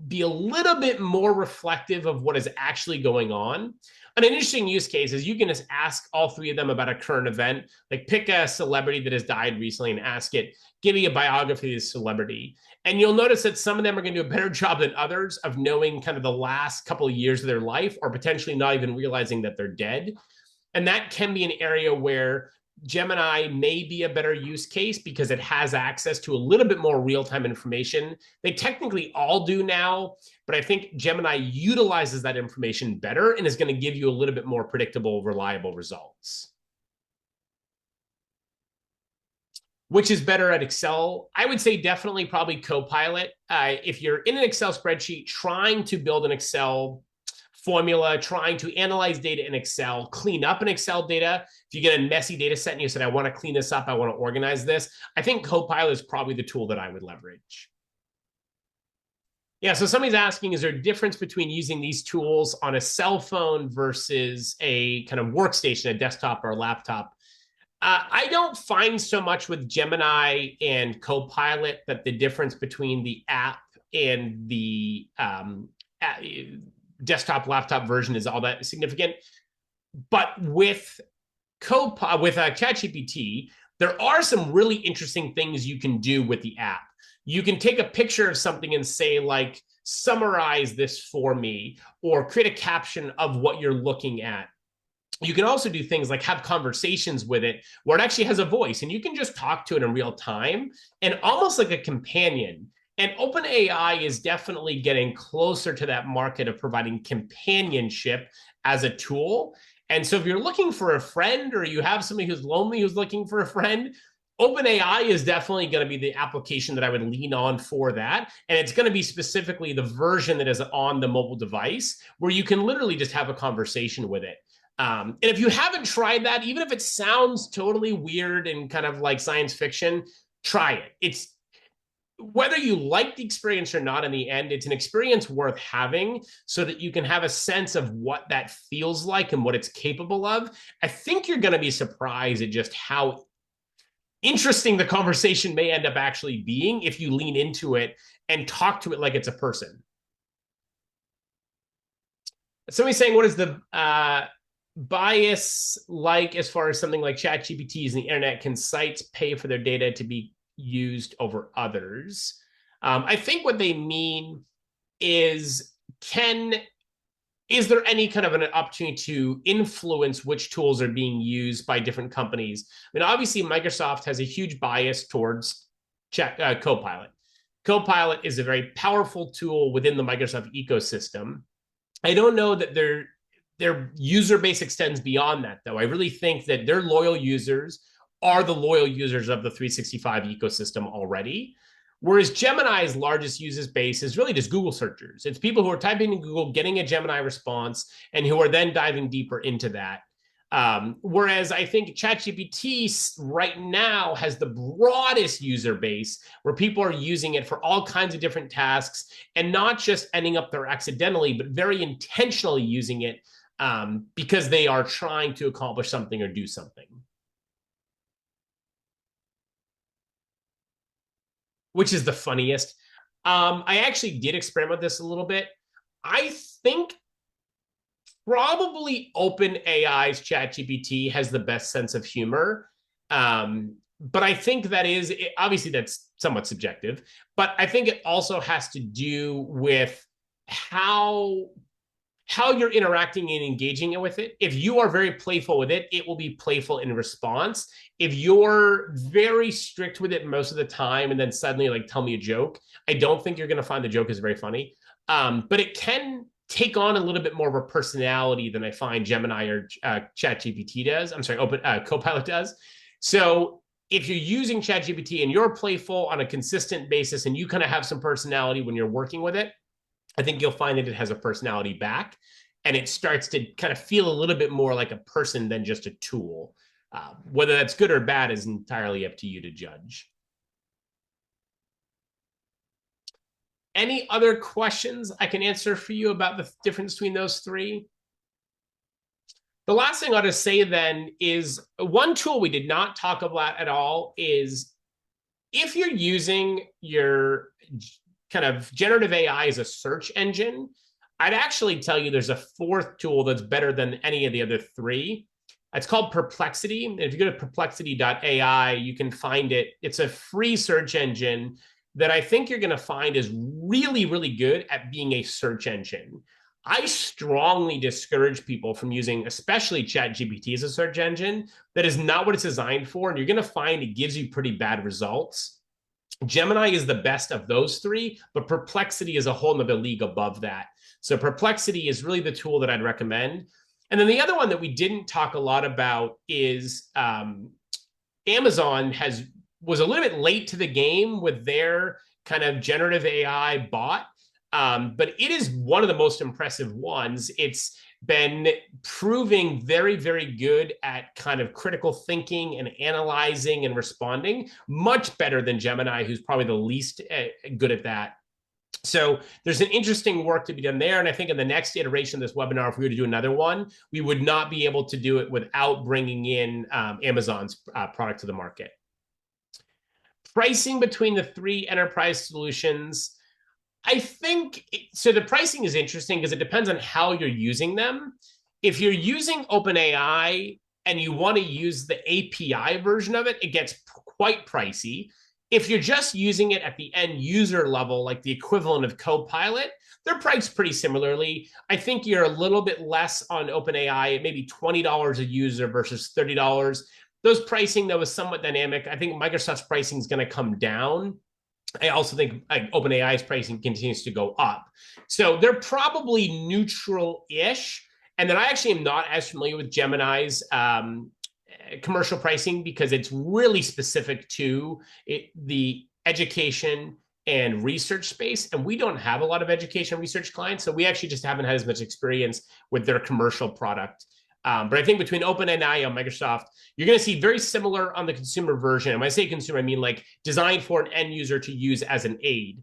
be a little bit more reflective of what is actually going on. An interesting use case is you can just ask all three of them about a current event, like pick a celebrity that has died recently and ask it, give me a biography of this celebrity. And you'll notice that some of them are going to do a better job than others of knowing kind of the last couple of years of their life, or potentially not even realizing that they're dead. And that can be an area where Gemini may be a better use case because it has access to a little bit more real-time information. They technically all do now, but I think Gemini utilizes that information better and is going to give you a little bit more predictable, reliable results. Which is better at Excel? I would say definitely probably Copilot. If you're in an Excel spreadsheet trying to build an Excel formula, trying to analyze data in Excel, clean up an Excel data. If you get a messy data set and you said, I want to clean this up, I want to organize this, I think Copilot is probably the tool that I would leverage. Yeah, so somebody's asking, is there a difference between using these tools on a cell phone versus a kind of workstation, a desktop or a laptop? I don't find so much with Gemini and Copilot that the difference between the app and the desktop laptop version is all that significant. But with ChatGPT, there are some really interesting things you can do with the app. You can take a picture of something and say, like, summarize this for me, or create a caption of what you're looking at. You can also do things like have conversations with it where it actually has a voice and you can just talk to it in real time and almost like a companion. And OpenAI is definitely getting closer to that market of providing companionship as a tool. And so if you're looking for a friend, or you have somebody who's lonely who's looking for a friend, OpenAI is definitely going to be the application that I would lean on for that. And it's going to be specifically the version that is on the mobile device where you can literally just have a conversation with it. And if you haven't tried that, even if it sounds totally weird and kind of like science fiction, try it. It's whether you like the experience or not, in the end, it's an experience worth having so that you can have a sense of what that feels like and what it's capable of. I think you're going to be surprised at just how interesting the conversation may end up actually being if you lean into it and talk to it like it's a person. Somebody's saying, what is the bias like as far as something like ChatGPT and the internet? Can sites pay for their data to be used over others? I think what they mean is, is there any kind of an opportunity to influence which tools are being used by different companies? I mean, obviously, Microsoft has a huge bias towards Copilot. Copilot is a very powerful tool within the Microsoft ecosystem. I don't know that their user base extends beyond that, though. I really think that their loyal users are the loyal users of the 365 ecosystem already. Whereas Gemini's largest user base is really just Google searchers. It's people who are typing in Google, getting a Gemini response, and who are then diving deeper into that. Whereas I think ChatGPT right now has the broadest user base where people are using it for all kinds of different tasks and not just ending up there accidentally, but very intentionally using it because they are trying to accomplish something or do something. Which is the funniest. I actually did experiment with this a little bit. I think probably OpenAI's ChatGPT has the best sense of humor. But I think that is obviously that's somewhat subjective, but I think it also has to do with how you're interacting and engaging with it. If you are very playful with it, it will be playful in response. If you're very strict with it most of the time and then suddenly like tell me a joke, I don't think you're going to find the joke is very funny. But it can take on a little bit more of a personality than I find Gemini or ChatGPT does. I'm sorry, Copilot does. So if you're using ChatGPT and you're playful on a consistent basis and you kind of have some personality when you're working with it, I think you'll find that it has a personality back and it starts to kind of feel a little bit more like a person than just a tool. Whether that's good or bad is entirely up to you to judge. Any other questions I can answer for you about the difference between those three? The last thing I'll just say then is one tool we did not talk about at all is if you're using your kind of generative AI as a search engine, I'd actually tell you there's a fourth tool that's better than any of the other three. It's called Perplexity. And if you go to perplexity.ai, you can find it. It's a free search engine that I think you're going to find is really, really good at being a search engine. I strongly discourage people from using, especially ChatGPT as a search engine. That is not what it's designed for. And you're going to find it gives you pretty bad results. Gemini is the best of those three, but Perplexity is a whole nother league above that. So Perplexity is really the tool that I'd recommend. And then the other one that we didn't talk a lot about is Amazon was a little bit late to the game with their kind of generative AI bot, but it is one of the most impressive ones. It's been proving very, very good at kind of critical thinking and analyzing and responding, much better than Gemini, who's probably the least good at that. So there's an interesting work to be done there. And I think in the next iteration of this webinar, if we were to do another one, we would not be able to do it without bringing in Amazon's product to the market. Pricing between the three enterprise solutions, I think, so the pricing is interesting because it depends on how you're using them. If you're using OpenAI and you want to use the API version of it, it gets quite pricey. If you're just using it at the end user level, like the equivalent of Copilot, they're priced pretty similarly. I think you're a little bit less on OpenAI at maybe $20 a user versus $30. Those pricing, though, is somewhat dynamic. I think Microsoft's pricing is going to come down. I also think OpenAI's pricing continues to go up. So they're probably neutral-ish. And then I actually am not as familiar with Gemini's commercial pricing because it's really specific to the education and research space. And we don't have a lot of education research clients. So we actually just haven't had as much experience with their commercial product. But I think between OpenAI and Microsoft, you're going to see very similar on the consumer version. And when I say consumer, I mean like designed for an end user to use as an aid.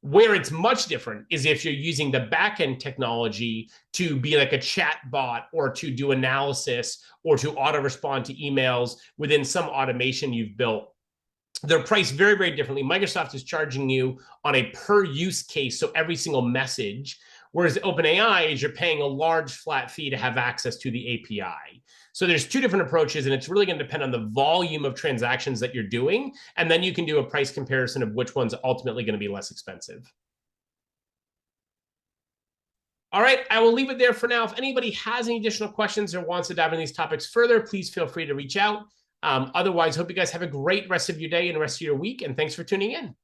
Where it's much different is if you're using the backend technology to be like a chat bot or to do analysis or to auto respond to emails within some automation you've built. They're priced very, very differently. Microsoft is charging you on a per use case, so every single message. Whereas OpenAI is you're paying a large flat fee to have access to the API. So there's two different approaches, and it's really going to depend on the volume of transactions that you're doing. And then you can do a price comparison of which one's ultimately going to be less expensive. All right, I will leave it there for now. If anybody has any additional questions or wants to dive into these topics further, please feel free to reach out. Otherwise, hope you guys have a great rest of your day and rest of your week. And thanks for tuning in.